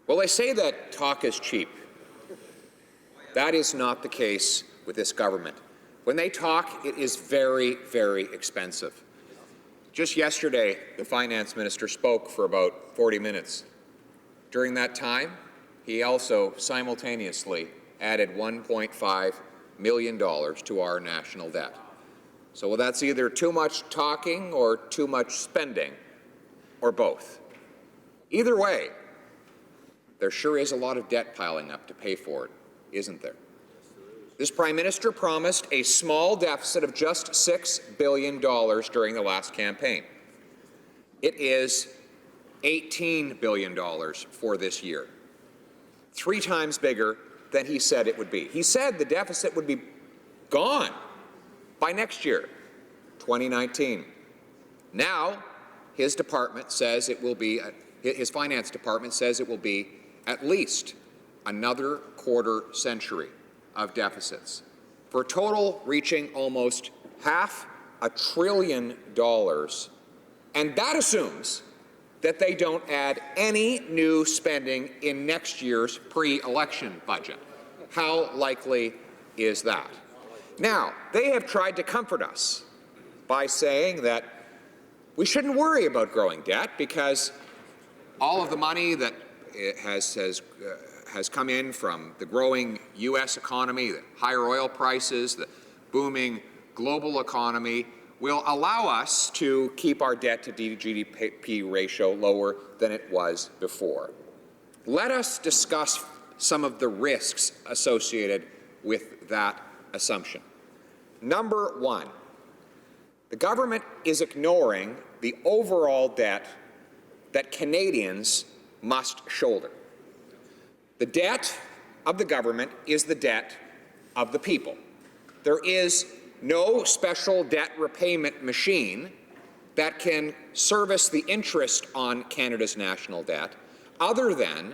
Well, they say that talk is cheap. That is not the case with this government. When they talk, it is very, very expensive. Just yesterday, the finance minister spoke for about 40 minutes. During that time, he also simultaneously added $1.5 million to our national debt. So well, that's either too much talking or too much spending, or both. Either way, there sure is a lot of debt piling up to pay for it, isn't there? This Prime Minister promised a small deficit of just $6 billion during the last campaign. It is $18 billion for this year, 3 times bigger than he said it would be. He said the deficit would be gone by next year, 2019. Now, his department says it will be, his finance department says it will be at least another quarter century of deficits, for a total reaching almost $500 billion, and that assumes that they don't add any new spending in next year's pre-election budget. How likely is that? Now, they have tried to comfort us by saying that we shouldn't worry about growing debt because all of the money that has come in from the growing U.S. economy, the higher oil prices, the booming global economy, will allow us to keep our debt to GDP ratio lower than it was before. Let us discuss some of the risks associated with that assumption. Number one, the government is ignoring the overall debt that Canadians must shoulder. The debt of the government is the debt of the people. There is no special debt repayment machine that can service the interest on Canada's national debt other than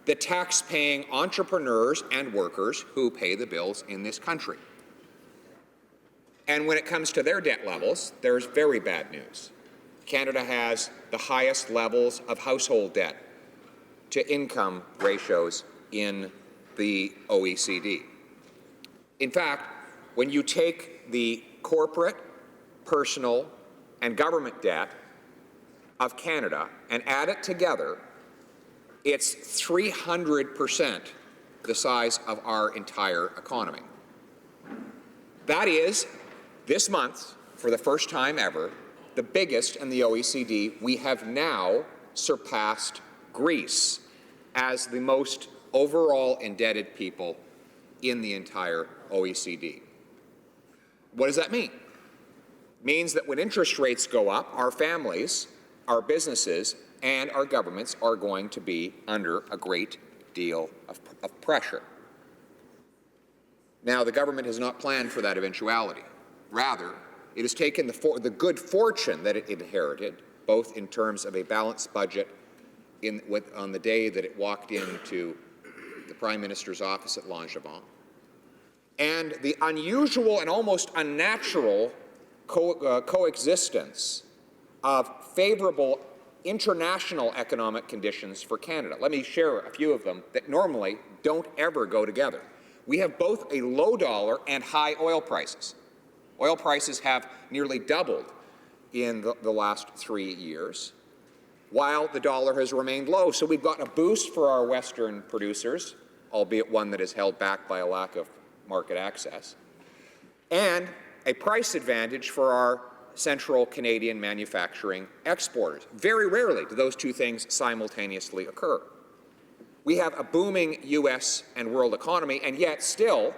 the tax-paying entrepreneurs and workers who pay the bills in this country. And when it comes to their debt levels, there's very bad news. Canada has the highest levels of household debt to income ratios in the OECD. In fact, when you take the corporate, personal, and government debt of Canada and add it together, it's 300% the size of our entire economy. That is, this month, for the first time ever, the biggest in the OECD. We have now surpassed Greece as the most overall indebted people in the entire OECD. What does that mean? It means that when interest rates go up, our families, our businesses, and our governments are going to be under a great deal of pressure. Now, the government has not planned for that eventuality. Rather, it has taken the good fortune that it inherited, both in terms of a balanced budget on the day that it walked into the Prime Minister's office at Langevin, and the unusual and almost unnatural coexistence of favorable international economic conditions for Canada. Let me share a few of them that normally don't ever go together. We have both a low dollar and high oil prices. Oil prices have nearly doubled in the last 3 years, while the dollar has remained low. So we've got a boost for our Western producers, albeit one that is held back by a lack of market access, and a price advantage for our central Canadian manufacturing exporters. Very rarely do those two things simultaneously occur. We have a booming U.S. and world economy, and yet still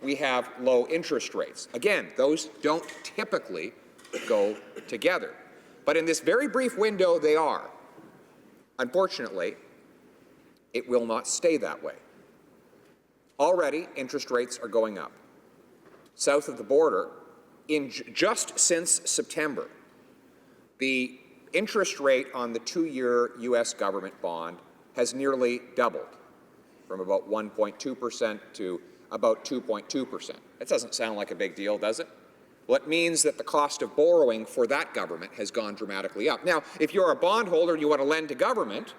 we have low interest rates. Again, those don't typically go together. But in this very brief window, they are. Unfortunately, it will not stay that way. Already, interest rates are going up. South of the border, just since September, the interest rate on the 2-year U.S. government bond has nearly doubled, from about 1.2% to about 2.2%. That doesn't sound like a big deal, does it? Well, it means that the cost of borrowing for that government has gone dramatically up. Now, if you're a bondholder and you want to lend to government,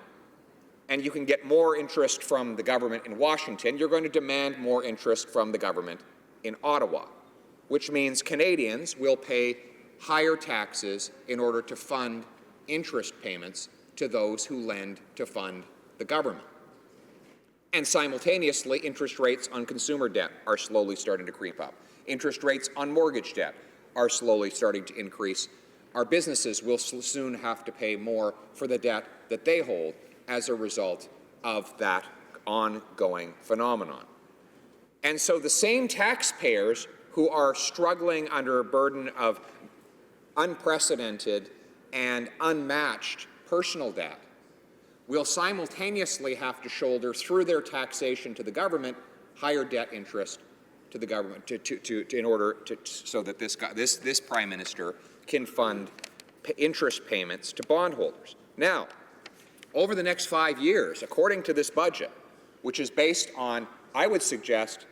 and you can get more interest from the government in Washington, you're going to demand more interest from the government in Ottawa, which means Canadians will pay higher taxes in order to fund interest payments to those who lend to fund the government. And simultaneously, interest rates on consumer debt are slowly starting to creep up. Interest rates on mortgage debt are slowly starting to increase. Our businesses will soon have to pay more for the debt that they hold as a result of that ongoing phenomenon. And so the same taxpayers who are struggling under a burden of unprecedented and unmatched personal debt will simultaneously have to shoulder, through their taxation to the government, higher debt interest to the government so that this Prime Minister can fund interest payments to bondholders. Now, over the next 5 years, according to this budget, which is based on, I would suggest,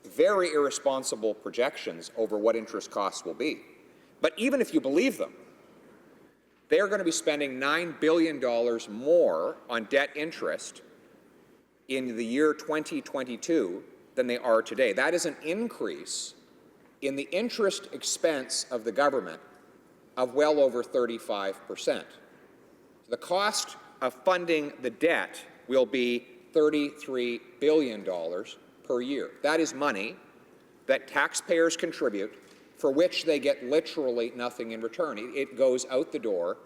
very irresponsible projections over what interest costs will be, but even if you believe them, they are going to be spending $9 billion more on debt interest in the year 2022 than they are today. That is an increase in the interest expense of the government of well over 35%. The cost of funding the debt will be $33 billion per year. That is money that taxpayers contribute for which they get literally nothing in return. It goes out the door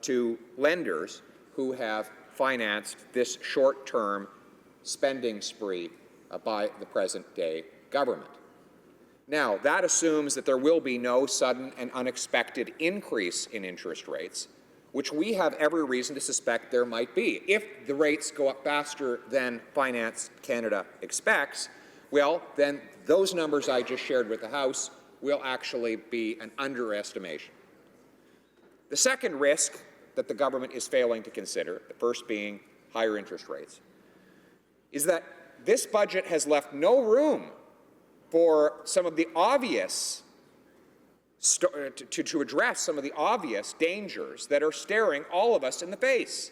to lenders who have financed this short-term spending spree by the present-day government. Now, that assumes that there will be no sudden and unexpected increase in interest rates, which we have every reason to suspect there might be. If the rates go up faster than Finance Canada expects, well, then those numbers I just shared with the House will actually be an underestimation. The second risk that the government is failing to consider, the first being higher interest rates, is that this budget has left no room for some of the obvious, to address some of the obvious dangers that are staring all of us in the face.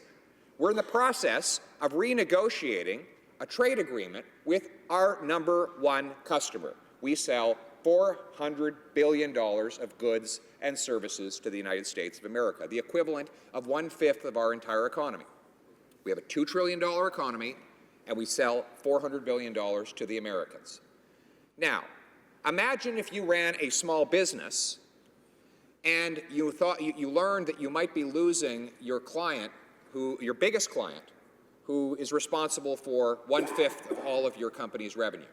We're in the process of renegotiating a trade agreement with our number one customer. We sell $400 billion of goods and services to the United States of America, the equivalent of 1/5 of our entire economy. We have a $2 trillion economy, and we sell $400 billion to the Americans. Now, imagine if you ran a small business and you learned that you might be losing your client, your biggest client, who is responsible for 1/5 of all of your company's revenue.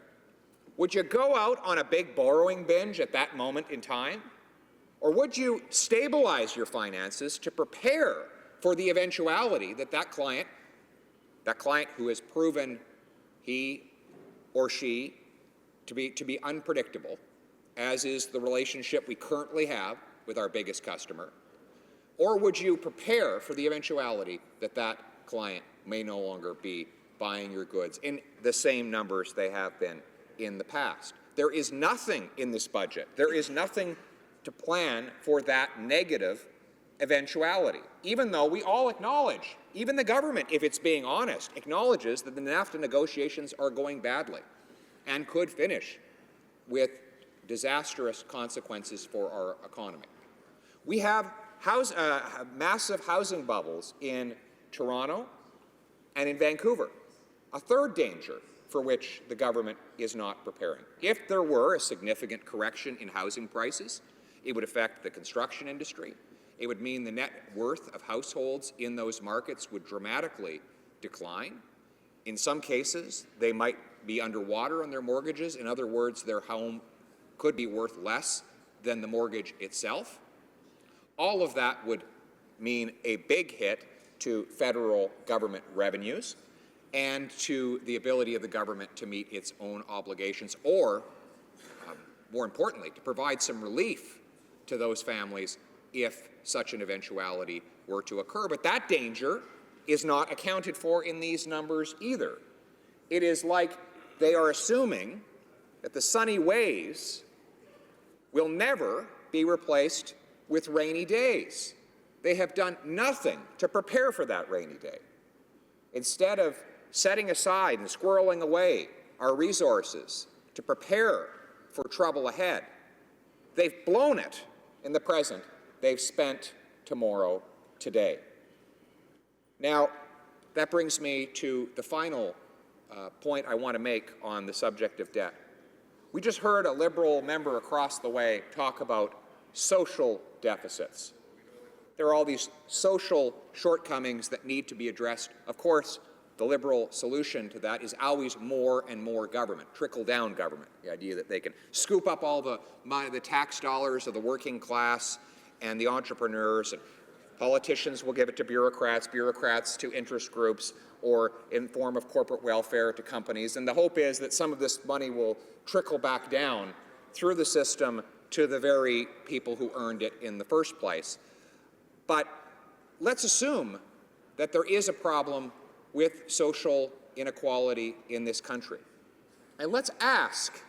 Would you go out on a big borrowing binge at that moment in time? Or would you stabilize your finances to prepare for the eventuality that that client who has proven he or she to be unpredictable, as is the relationship we currently have with our biggest customer, or would you prepare for the eventuality that that client may no longer be buying your goods in the same numbers they have been in the past? There is nothing in this budget. There is nothing to plan for that negative eventuality, even though we all acknowledge, even the government, if it's being honest, acknowledges that the NAFTA negotiations are going badly and could finish with disastrous consequences for our economy. We have massive housing bubbles in Toronto and in Vancouver, a third danger for which the government is not preparing. If there were a significant correction in housing prices, it would affect the construction industry. It would mean the net worth of households in those markets would dramatically decline. In some cases, they might be underwater on their mortgages. In other words, their home could be worth less than the mortgage itself. All of that would mean a big hit to federal government revenues and to the ability of the government to meet its own obligations, or, more importantly, to provide some relief to those families if such an eventuality were to occur. But that danger is not accounted for in these numbers either. It is like they are assuming that the sunny ways will never be replaced with rainy days. They have done nothing to prepare for that rainy day. Instead of setting aside and squirreling away our resources to prepare for trouble ahead, they've blown it in the present. They've spent tomorrow today. Now, that brings me to the final point I want to make on the subject of debt. We just heard a Liberal member across the way talk about social deficits. There are all these social shortcomings that need to be addressed. Of course, the Liberal solution to that is always more and more government, trickle-down government, the idea that they can scoop up all the tax dollars of the working class and the entrepreneurs, and politicians will give it to bureaucrats, bureaucrats to interest groups, or in form of corporate welfare to companies. And the hope is that some of this money will trickle back down through the system to the very people who earned it in the first place. But let's assume that there is a problem with social inequality in this country. And let's ask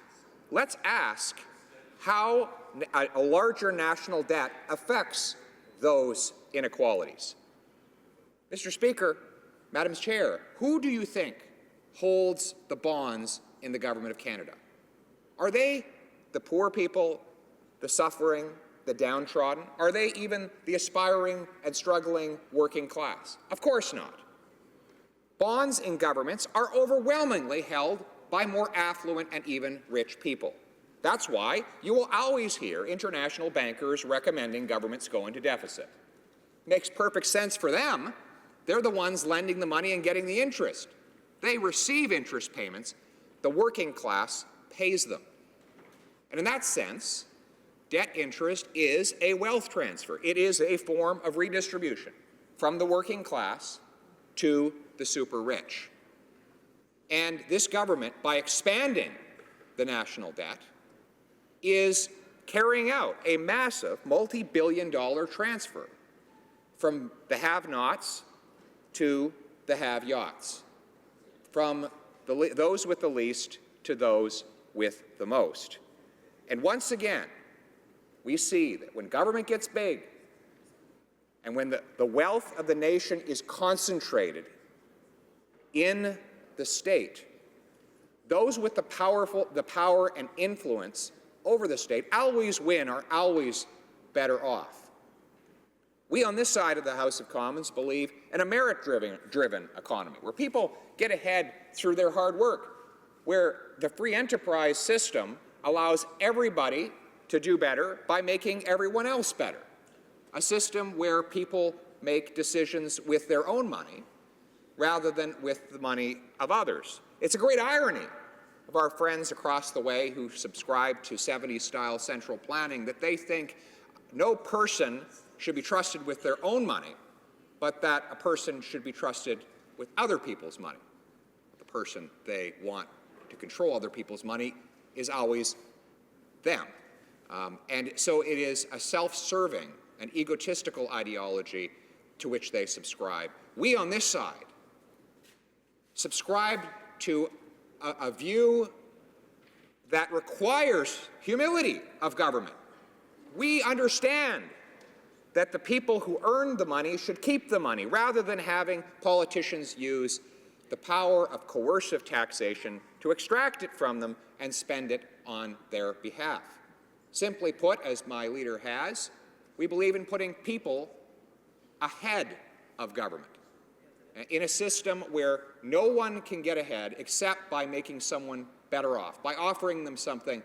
how a larger national debt affects those inequalities. Mr. Speaker, Madam Chair, who do you think holds the bonds in the Government of Canada? Are they the poor people, the suffering, the downtrodden? Are they even the aspiring and struggling working class? Of course not. Bonds in governments are overwhelmingly held by more affluent and even rich people. That's why you will always hear international bankers recommending governments go into deficit. Makes perfect sense for them. They're the ones lending the money and getting the interest. They receive interest payments. The working class pays them. And in that sense, debt interest is a wealth transfer. It is a form of redistribution from the working class to the super rich. And this government, by expanding the national debt, is carrying out a massive multi-billion-dollar transfer from the have-nots to the have-yachts, from those with the least to those with the most. And once again, we see that when government gets big and when the wealth of the nation is concentrated in the state, those with the power and influence over the state always win, are always better off. We on this side of the House of Commons believe in a merit-driven economy, where people get ahead through their hard work, where the free enterprise system allows everybody to do better by making everyone else better. A system where people make decisions with their own money rather than with the money of others. It's a great irony of our friends across the way who subscribe to 70s-style central planning that they think no person should be trusted with their own money, but that a person should be trusted with other people's money. The person they want to control other people's money is always them. And so it is a self-serving and egotistical ideology to which they subscribe. We on this side subscribe to a view that requires humility of government. We understand that the people who earn the money should keep the money, rather than having politicians use the power of coercive taxation to extract it from them and spend it on their behalf. Simply put, as my leader has, we believe in putting people ahead of government, in a system where no one can get ahead except by making someone better off, by offering them something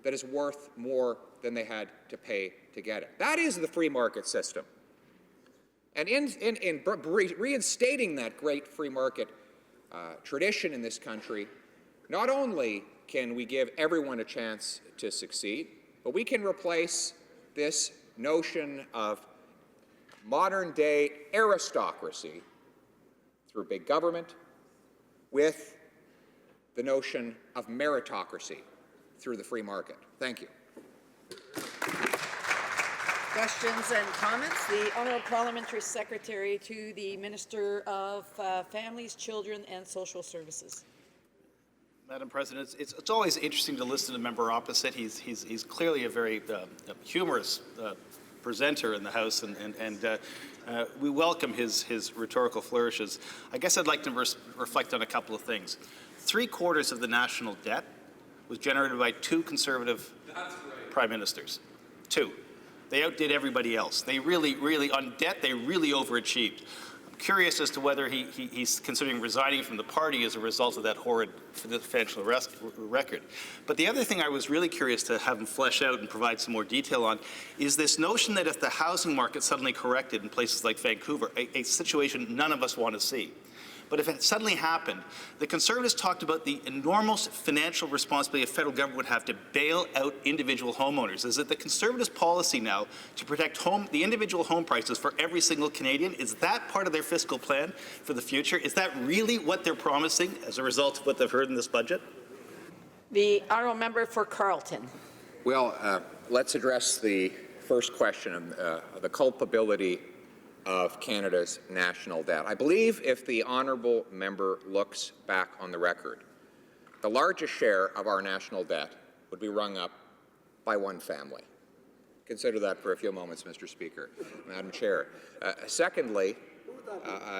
that is worth more than they had to pay to get it. That is the free market system. And in reinstating that great free market tradition in this country, not only can we give everyone a chance to succeed, but we can replace this notion of modern-day aristocracy through big government with the notion of meritocracy through the free market. Thank you. Questions and comments? The Honourable Parliamentary Secretary to the Minister of Families, Children and Social Services. Madam President, it's always interesting to listen to the member opposite. He's clearly a very humorous presenter in the House, and we welcome his rhetorical flourishes. I guess I'd like to reflect on a couple of things. 3/4 of the national debt was generated by two Conservative prime ministers. Two. They outdid everybody else. They really, on debt, they really overachieved. Curious as to whether he's considering resigning from the party as a result of that horrid financial record. But the other thing I was really curious to have him flesh out and provide some more detail on is this notion that if the housing market suddenly corrected in places like Vancouver, a situation none of us want to see, but if it suddenly happened, the Conservatives talked about the enormous financial responsibility the federal government would have to bail out individual homeowners. Is it the Conservatives' policy now to protect the individual home prices for every single Canadian? Is that part of their fiscal plan for the future? Is that really what they're promising as a result of what they've heard in this budget? The honourable member for Carleton. Well, let's address the first question of the culpability of Canada's national debt. I believe if the honourable member looks back on the record, the largest share of our national debt would be rung up by one family. Consider that for a few moments, Mr. Speaker. Madam Chair. Secondly,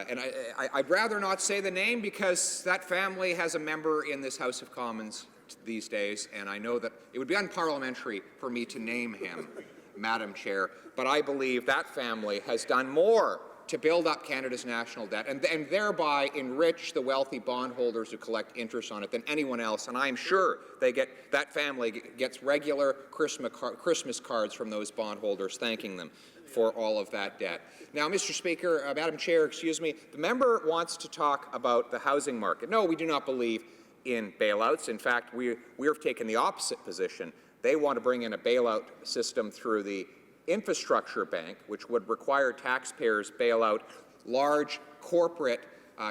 and I'd rather not say the name because that family has a member in this House of Commons these days, and I know that it would be unparliamentary for me to name him, Madam Chair, but I believe that family has done more to build up Canada's national debt and thereby enrich the wealthy bondholders who collect interest on it than anyone else. And I'm sure that family gets regular Christmas cards from those bondholders thanking them for all of that debt. Now, Mr. Speaker, Madam Chair, excuse me, the member wants to talk about the housing market. No, we do not believe in bailouts. In fact, we have taken the opposite position. They want to bring in a bailout system through the infrastructure bank, which would require taxpayers bail out large corporate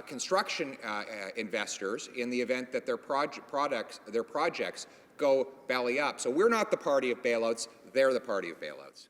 construction investors in the event that their projects go belly up. So we're not the party of bailouts, they're the party of bailouts.